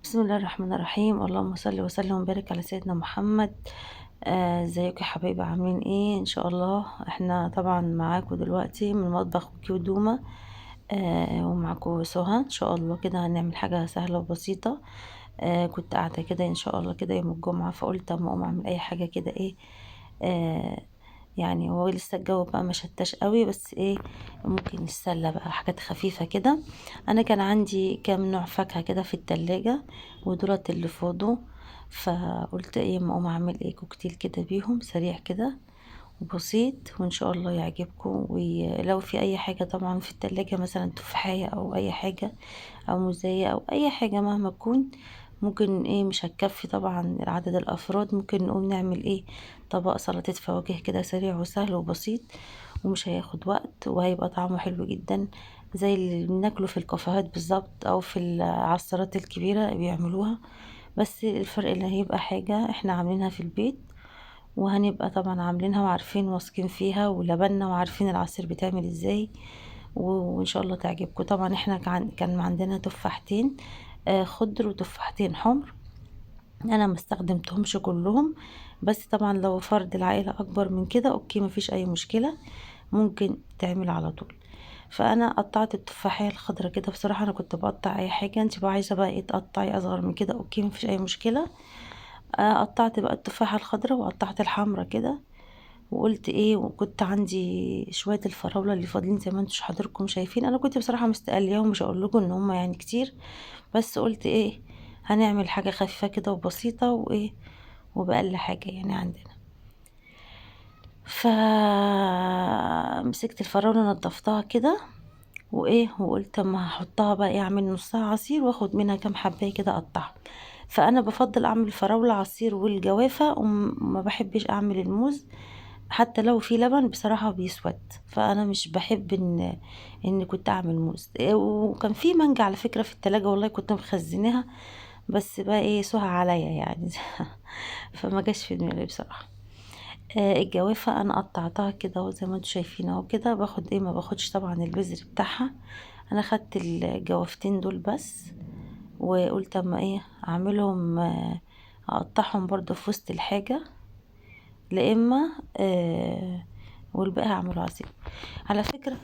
بسم الله الرحمن الرحيم. اللهم صل وسلم وبارك على سيدنا محمد. ازيكم يا حبايبي، عاملين ايه؟ ان شاء الله احنا طبعا معاكم دلوقتي من مطبخ كوكي ودومة. ومعاكم سهى. ان شاء الله كده هنعمل حاجة سهلة وبسيطة. كنت قاعدة كده ان شاء الله كده يوم الجمعة، فقلت اما اقوم اعمل اي حاجة كده ايه. آه يعني هو لسه الجو بقى ما شتاش قوي، بس ايه، ممكن نتسلى بقى حاجات خفيفة كده. انا كان عندي كام نوع فاكهة كده في التلاجة، ودولت اللي فاضوا. فقلت ايه، ما اقوم اعمل ايه كوكتيل كده بيهم سريع كده وبسيط، وان شاء الله يعجبكم. ولو في اي حاجة طبعا في التلاجة، مثلا تفاحية او اي حاجة او موزية او اي حاجة مهما تكون، ممكن ايه، مش هتكفي طبعا عدد الافراد، ممكن نقوم نعمل ايه، طبق سلطة فواكه كده سريع وسهل وبسيط، ومش هياخد وقت، وهيبقى طعمه حلو جدا، زي اللي بناكله في الكافيهات بالظبط، او في العصارات الكبيرة بيعملوها. بس الفرق اللي هيبقى حاجة احنا عاملينها في البيت، وهنبقى طبعا عاملينها وعارفين واثقين فيها، ولبنا وعارفين العصير بيتعمل ازاي. وان شاء الله تعجبكم. طبعا احنا كان عندنا تفاحتين خضر وتفاحتين حمر. انا ما استخدمتهمش كلهم، بس طبعا لو فرد العائلة اكبر من كده اوكي، مفيش اي مشكلة، ممكن تعمل على طول. فانا قطعت التفاحية الخضرا كده. بصراحة انا كنت بقطع اي حاجة، انت بقى عايزة بقى ايه تقطعي اصغر من كده اوكي، مفيش اي مشكلة. قطعت بقى التفاحة الخضرا وقطعت الحمرا كده. وقلت ايه، وكنت عندي شوية الفراولة اللي فاضلين زي ما انتوا حضراتكم شايفين. انا كنت بصراحة مستقلياهم، مش هقول لكم ان هم يعني كتير، بس قلت ايه، هنعمل حاجة خفيفة كده وبسيطة وايه، وبأقل حاجة يعني عندنا. فمسكت الفراولة نضفتها كده وايه، وقلت اما هحطها بقى ايه، اعمل نصها عصير واخد منها كام حبايه كده اقطعها. فانا بفضل اعمل الفراوله عصير والجوافه، وما بحبش اعمل الموز، حتى لو في لبن بصراحه بيسود. فانا مش بحب ان كنت اعمل موز. وكان في مانجا على فكره في التلاجة، والله كنت مخزناها، بس بقى ايه، سهى عليا يعني. فما جاش في دماغي بصراحه. الجوافة انا قطعتها كده اهو زي ما انتوا شايفين اهو كده. باخد ايه، ما باخدش طبعا البذر بتاعها. انا خدت الجوافتين دول بس، وقلت اما ايه اعملهم، اقطعهم برضو في وسط الحاجة، لا اما والباقي هعمله عصير. على فكرة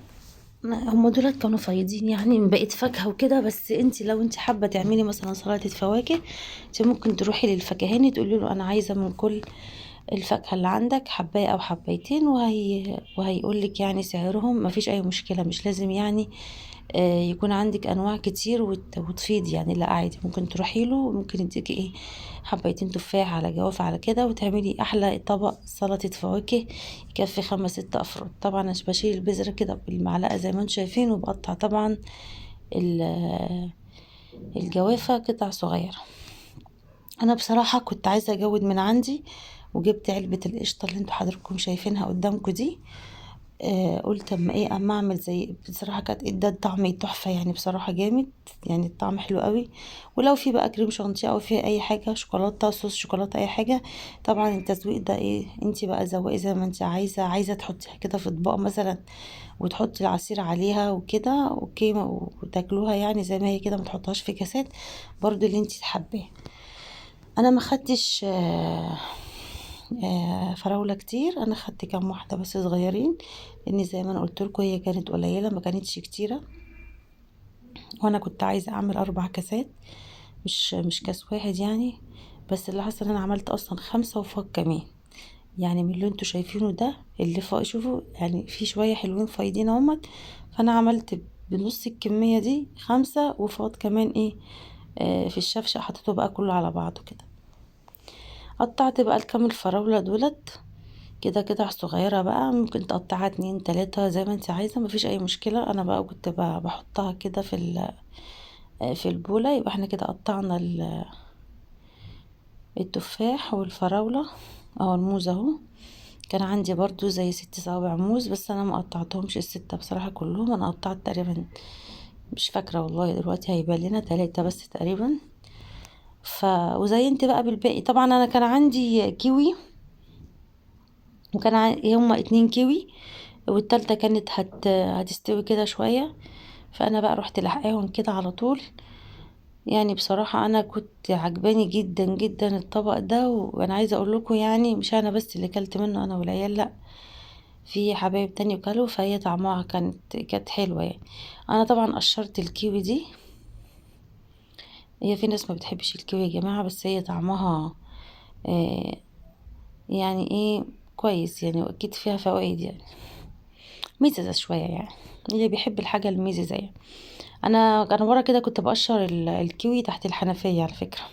هما دولت كانوا فايضين يعني من بقية فاكهة وكده، بس انت لو انت حابة تعملي مثلا سلطة فواكه، انت ممكن تروحي للفكهاني تقولي له انا عايزة من كل الفاكهة اللي عندك حباية او حبايتين، وهيقولك يعني سعرهم، مفيش اي مشكلة. مش لازم يعني يكون عندك انواع كتير وتفيد يعني، لا عادي، ممكن تروحي له، ممكن يديكي ايه، حبايتين تفاح على جوافة على كده، وتعملي احلى طبق سلطة فواكه يكفي 5 6 افراد. طبعا انا بشيل البذرة كده بالمعلقة زي ما انتم شايفين، وبقطع طبعا الجوافة قطع صغيرة. انا بصراحة كنت عايزة اجود من عندي، وجبت علبة القشطة اللي انتوا حضراتكم شايفينها قدامكم دي. قلت اما ايه، اما اعمل زي، بصراحة كانت ادت طعم تحفة يعني، بصراحة جامد يعني، الطعم حلو قوي. ولو في بقى كريم شانتيه او في اي حاجة، شوكولاتة، صوص شوكولاتة، اي حاجة. طبعا التزويق ده ايه، انتي بقى زوقي زي ما انتي عايزة تحطيها كده في اطباق مثلا، وتحطي العصير عليها وكده اوكي، وتاكلوها يعني زي ما هي كده، ما تحطهاش في كاسات، برضو اللي انتي حباه. انا ما خدتش فراولة كتير، انا خدت كام واحدة بس صغيرين، لان زي ما انا قلت لكم هي كانت قليلة ما كانتش كتيرة، وانا كنت عايزة اعمل 4 كاسات، مش كاس واحد يعني. بس اللي حصل انا عملت اصلا 5 وفوق كمان، يعني من اللي انتوا شايفينه ده اللي فوق، شوفوا يعني في شوية حلوين فايدين اهمت. فانا عملت بنص الكمية دي 5 وفوق كمان ايه، في الشفشة حطيته بقى كله على بعضه كده. قطعت بقى الكام الفراولة دولت كده كده صغيرة بقى، ممكن تقطعها 2 3 زي ما انت عايزة، مفيش اي مشكلة. انا بقى كنت بقى بحطها كده في البولة. يبقى احنا كده قطعنا التفاح والفراولة او الموز اهو. كان عندي برضو زي 6 صوابع موز، بس انا ما قطعتهمش ال6 بصراحة كلهم، انا قطعت تقريبا، مش فاكرة والله دلوقتي، هيبان لنا 3 بس تقريبا. وزينت بقى بالباقي. طبعا انا كان عندي كيوي، وكان هما 2 كيوي، والتالتة كانت هتستوي كده شوية. فانا بقى رحت لحقاهم كده على طول، يعني بصراحة انا كنت عجباني جدا جدا الطبق ده، وانا عايزة اقول لكم يعني مش انا بس اللي كلت منه انا والعيال، لا في حبايب تاني وكلوا، فهي طعمها كانت حلوة يعني. انا طبعا قشرت الكيوي دي، هي في ناس ما بتحبش الكيوي يا جماعة، بس هي طعمها آه يعني ايه كويس يعني، واكيد فيها فوائد يعني، ميززة شوية يعني، اللي بيحب الحاجة الميززة يعني. انا مرة كده كنت بقشر الكيوي تحت الحنفية على فكرة.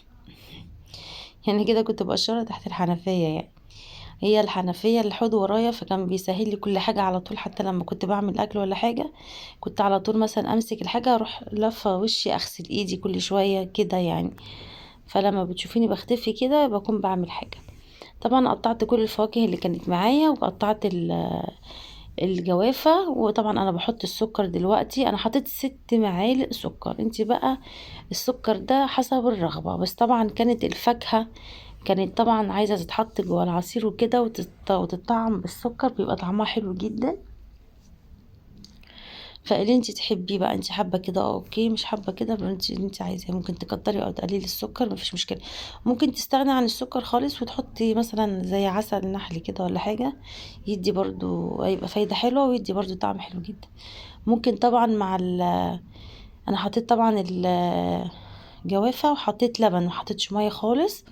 يعني كده كنت بقشرها تحت الحنفية يعني، هي الحنفية الحوض ورايا، فكان بيسهل لي كل حاجة على طول. حتى لما كنت بعمل اكل ولا حاجة كنت على طول مثلا امسك الحاجة اروح لفة وشي اغسل ايدي كل شوية كده يعني. فلما بتشوفيني بختفي كده بكون بعمل حاجة. طبعا قطعت كل الفواكه اللي كانت معايا، وقطعت الجوافة. وطبعا انا بحط السكر دلوقتي، انا حطيت 6 معالق سكر. انتي بقى السكر ده حسب الرغبة، بس طبعا كانت الفاكهة كانت طبعا عايزة تتحط جوه العصير وكده وتتطعم بالسكر، بيبقى طعمها حلو جدا. فاللي انت تحبيه بقى، انت حابه كده اوكي، مش حابه كده بقى انت عايزاه، ممكن تكتري او تقللي السكر، مفيش مشكله. ممكن تستغني عن السكر خالص وتحطي مثلا زي عسل نحل كده ولا حاجه، يدي برضو هيبقى فايده حلوه، ويدي برضو طعم حلو جدا. ممكن طبعا مع انا حطيت طبعا الجوافه وحطيت لبن، وحطيتش ميه خالص.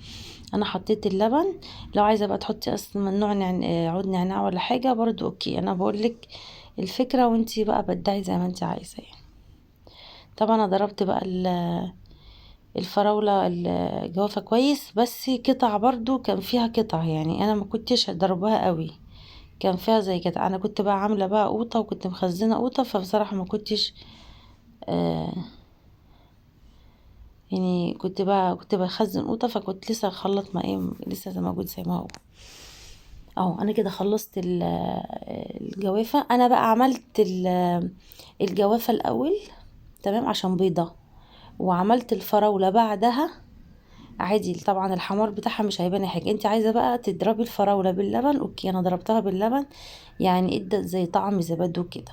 انا حطيت اللبن. لو عايزه بقى تحطي اصلا من نوع عود نعناع ولا حاجه برضو اوكي، انا بقولك الفكره، وانتي بقى بدعي زي ما انتي عايزه يعني. طبعا انا ضربت بقى الفراوله الجوافه كويس، بس قطع برضو كان فيها قطع يعني، انا ما كنتش ضربها قوي، كان فيها زي كده. انا كنت بقى عامله بقى قوطه، وكنت مخزنه قوطه، فبصراحه ما كنتش آه يعني كنت بخزن قوطه، فكنت لسه اخلط ما ايه، لسه موجود زي ما هو. اهو انا كده خلصت الجوافه. انا بقى عملت الجوافه الاول تمام عشان بيضه، وعملت الفراوله بعدها عادي. طبعا الحمار بتاعها مش هيبان حاجه. انت عايزه بقى تضربي الفراوله باللبن اوكي، انا ضربتها باللبن يعني ادت زي طعم زبادو كده.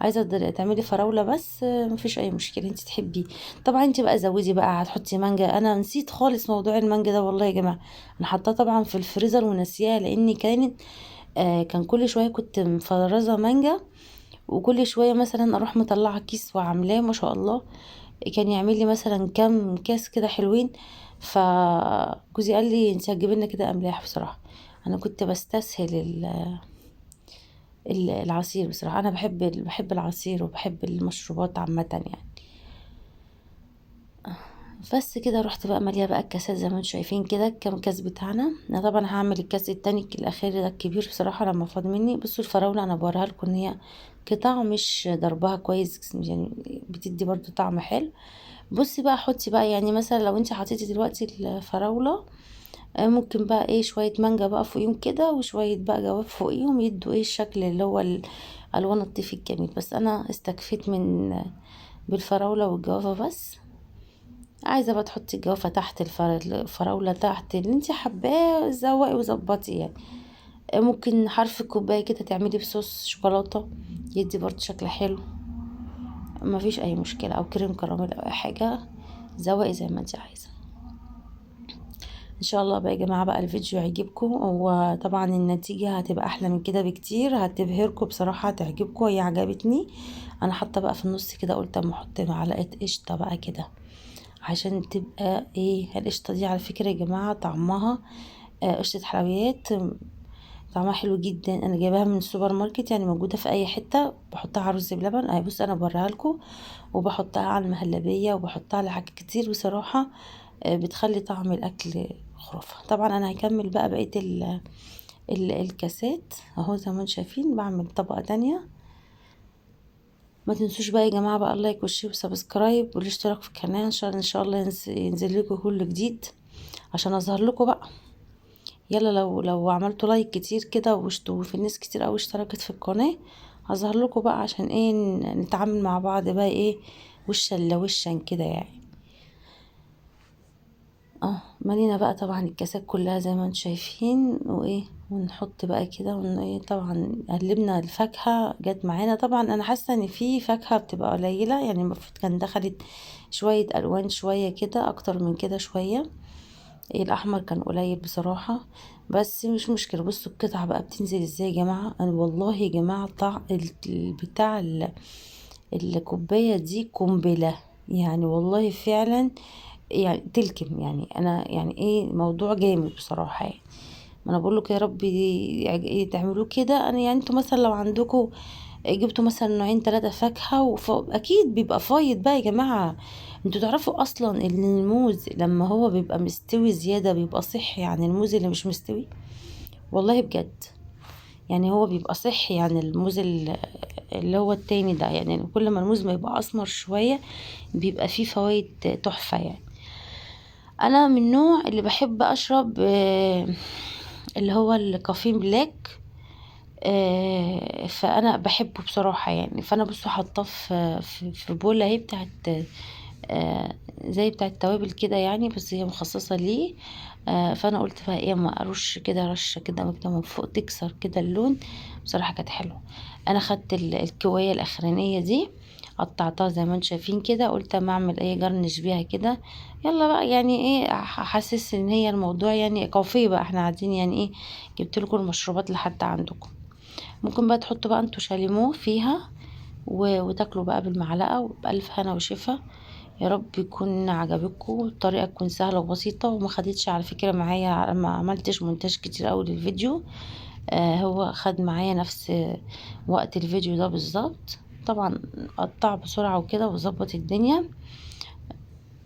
عايزه تعملي فراوله بس مفيش اي مشكله انت تحبي. طبعا انت بقى زودي بقى، هتحطي مانجا. انا نسيت خالص موضوع المانجا ده والله يا جماعه، انا حطاه طبعا في الفريزر ونسيها، لاني كان كل شويه كنت مفرزه مانجا، وكل شويه مثلا اروح مطلعه كيس وعاملاه ما شاء الله، كان يعمل لي مثلا كام كاس كده حلوين. فجوزي قال لي انت هتجيبي لنا كده املاح. بصراحه انا كنت بستسهل العصير. بصراحه انا بحب العصير وبحب المشروبات عامه يعني. بس كده رحت بقى ماليه بقى الكاسات زي ما انتم شايفين كده، كام كاس بتاعنا. انا طبعا هعمل الكاس التاني الاخير ده الكبير بصراحه لما فاض مني. بصوا الفراوله انا بوريها لكم ان هي قطع، مش ضربها كويس يعني، بتدي برضو طعم حلو. بصي بقى حطي بقى يعني مثلا لو انت حطيتي دلوقتي الفراولة، ممكن بقى ايه شوية مانجا بقى فوقيهم كده، وشوية بقى جواف فوقيهم، يدوا ايه الشكل اللي هو الالوان الطيف الجميل. بس انا استكفيت بالفراولة والجوافة بس. عايزة بقى تحطي الجوافة تحت الفراولة تحت اللي انت حباه، زوقي وظبطي يعني. ممكن حرف كوباية كده تعملي بصوص شوكولاتة، يدي برضه شكل حلو، مفيش اي مشكلة، او كريم كراميل او اي حاجة، زوقي زي ما انت عايزة. ان شاء الله بقى يا جماعة بقى الفيديو يعجبكم، وطبعا النتيجة هتبقى احلى من كده بكتير، هتبهركم بصراحة، هتعجبكم. هي عجبتني. انا حاطه بقى في النص كده قلت اما احط معلقة قشطة بقى كده، عشان تبقى ايه القشطة دي على فكرة يا جماعة طعمها قشطة حلويات، طعمها حلو جدا. انا جايباها من السوبر ماركت يعني، موجودة في اي حتة. بحطها على رز بلبن اهي، بص انا بوريها لكم، وبحطها على المهلبية، وبحطها على حاجات كتير بصراحة، بتخلي طعم الاكل خرافة. طبعا انا هكمل بقى بقية الكاسات اهو زي ما انتم شايفين، بعمل طبقة تانية. ما تنسوش بقى يا جماعة بقى اللايك والشير والسبسكرايب والاشتراك في القناة، ان شاء الله ينزل لكم كل جديد عشان اظهر لكم بقى. يلا لو عملتوا لايك كتير كده وفي ناس كتير قوي اشتركت في القناة، هظهر لكم بقى عشان ايه نتعامل مع بعض بقى ايه، وشا لوشا كده يعني. اه مالينا بقى طبعا الكاسات كلها زي ما انتم شايفين، وايه ونحط بقى كده ايه طبعا قلبنا الفاكهة جت معانا. طبعا انا حاسة ان في فاكهة بتبقى قليلة، يعني المفروض كان دخلت شوية الوان شوية كده اكتر من كده شوية. ايه الاحمر كان قليل بصراحة، بس مش مشكلة. بصوا القطعة بقى بتنزل ازاي يا جماعة. انا والله يا جماعة بتاع الكوباية دي قنبلة، يعني والله فعلا يعني تلكم. يعني انا يعني ايه موضوع جامد بصراحة يعني. ما انا بقول لك يا رب تعملوه كده. انا يعني انتوا مثلا لو عندكم جبتوا مثلا نوعين ثلاثة فاكهة اكيد بيبقى فايض بقى يا جماعة. انتوا تعرفوا اصلا ان الموز لما هو بيبقى مستوي زيادة بيبقى صحي عن الموز اللي مش مستوي، والله بجد. يعني هو بيبقى صحي يعني الموز اللي هو التاني ده، يعني كل ما الموز ما يبقى اسمر شوية بيبقى فيه فوائد تحفة يعني. انا من النوع اللي بحب اشرب اللي هو الكافيين بلاك. فانا بحبه بصراحه يعني. فانا بصوا حاطاه في بوله اهي بتاعت زي بتاعت توابل كده يعني، بس هي مخصصه ليه. فانا قلت بقى ايه، ما ارش كده رشه كده كده من فوق تكسر كده اللون. بصراحه كانت حلوه. انا خدت الكوايه الاخرانيه دي قطعتها زي ما انتم شايفين كده، قلت اما اعمل ايه جرنش بيها كده. يلا بقى يعني ايه حاسس ان هي الموضوع يعني كافيه بقى احنا قاعدين يعني ايه. جبت لكم المشروبات لحد عندكم. ممكن بقى تحطوا بقى انتوا شاليمو فيها وتاكلوا بقى بالمعلقه وبألف هنا وشفا. يا رب يكون عجبكم. الطريقه تكون سهله وبسيطه وما خدتش على فكره معايا، ما عملتش مونتاج كتير قوي للفيديو. هو خد معايا نفس وقت الفيديو ده بالظبط. طبعا قطع بسرعه وكده وظبط الدنيا.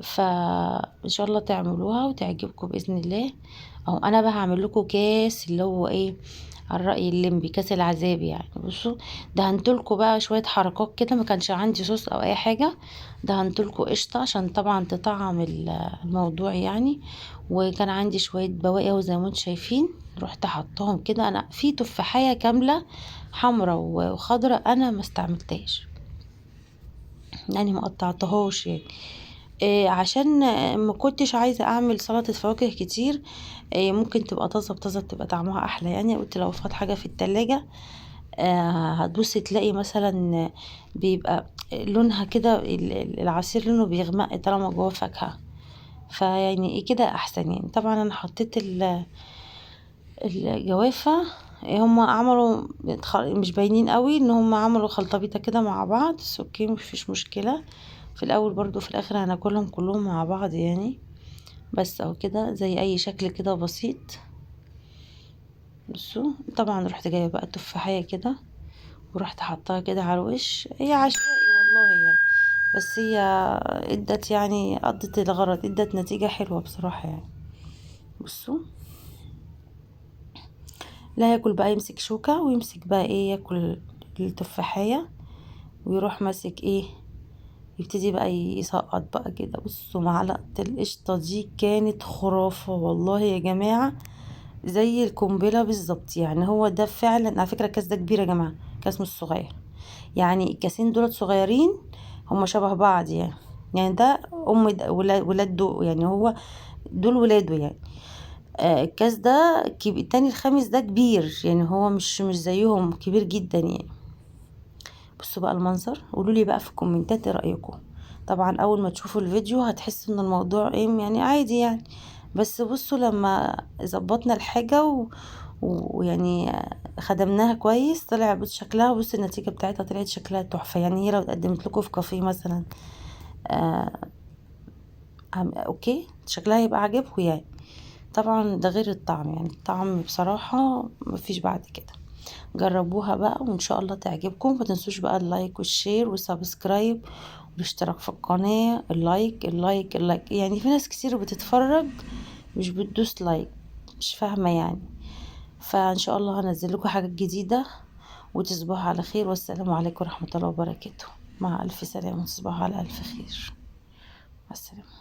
فان شاء الله تعملوها وتعجبكم باذن الله. او انا بقى هعمل لكم كاس اللي هو ايه على الرأي الليمبي، كاس العذاب يعني. بصوا دهنتلكوا بقى شوية حركات كده، ما كانش عندي صوص او اي حاجة. دهنتلكوا قشطة عشان طبعا تطعم الموضوع يعني. وكان عندي شوية بواقي وزي ما انتم شايفين رحت حطاهم كده. انا في تفاحية كاملة حمرا وخضرا انا ما استعملتهاش، يعني ما قطعتهاش يعني. عشان ما كنتش عايزة اعمل سلطة فواكه كتير. ممكن تبقى طازة بطازة بتبقى طعمها احلى يعني. قلت لو فات حاجة في التلاجة هتبص تلاقي مثلا بيبقى لونها كده العصير لونه بيغمق طالما جوه فاكهة. فيعني ايه كده احسن يعني. طبعا انا حطيت الجوافة. هم عملوا مش باينين قوي ان هم عملوا خلطبيطة كده مع بعض، بس اوكي مفيش مشكلة. في الاول برضو في الاخر هناكلهم كلهم مع بعض يعني. بس او كده زي اي شكل كده بسيط. بصوا طبعا رحت جايبه بقى التفاحية كده ورحت حطاها كده على الوش. هي عشوائي والله يعني، بس هي ادت يعني قضت الغرض، ادت نتيجة حلوة بصراحة يعني. بصوا لا ياكل بقى يمسك شوكة ويمسك بقى ايه ياكل التفاحية ويروح ماسك ايه يبتدي بقى يسقط بقى كده. بصوا معلقة القشطة دي كانت خرافة والله يا جماعة، زي القنبلة بالظبط يعني. هو ده فعلا على فكرة الكاس ده كبير يا جماعة، كاس مش صغير يعني. الكاسين دولت صغيرين هما شبه بعض يعني. يعني ده ولاد دو يعني، هو دول ولاده يعني. الكاس ده التاني الخامس ده كبير يعني، هو مش زيهم كبير جدا يعني. بصوا بقى المنظر، قولوا لي بقى في الكومنتات ايه رأيكم. طبعا اول ما تشوفوا الفيديو هتحسوا ان الموضوع ايه يعني عادي يعني. بس بصوا لما ظبطنا الحاجة ويعني خدمناها كويس طلع بص شكلها. بص النتيجة بتاعتها طلعت شكلها تحفة يعني. هي لو اتقدمت لكم في كافيه مثلا آه اوكي شكلها يبقى عاجبكم يعني. طبعا ده غير الطعم يعني، الطعم بصراحة مفيش بعد كده. جربوها بقى وان شاء الله تعجبكم. ما تنسوش بقى اللايك والشير والسبسكرايب والاشتراك في القناة. اللايك اللايك اللايك يعني، في ناس كتير بتتفرج مش بتدوس لايك، مش فاهمة يعني. فان شاء الله هنزل لكم حاجات جديدة. وتصبحوا على خير، والسلام عليكم ورحمة الله وبركاته. مع الف سلامة، تصبحوا على الف خير. مع السلامة.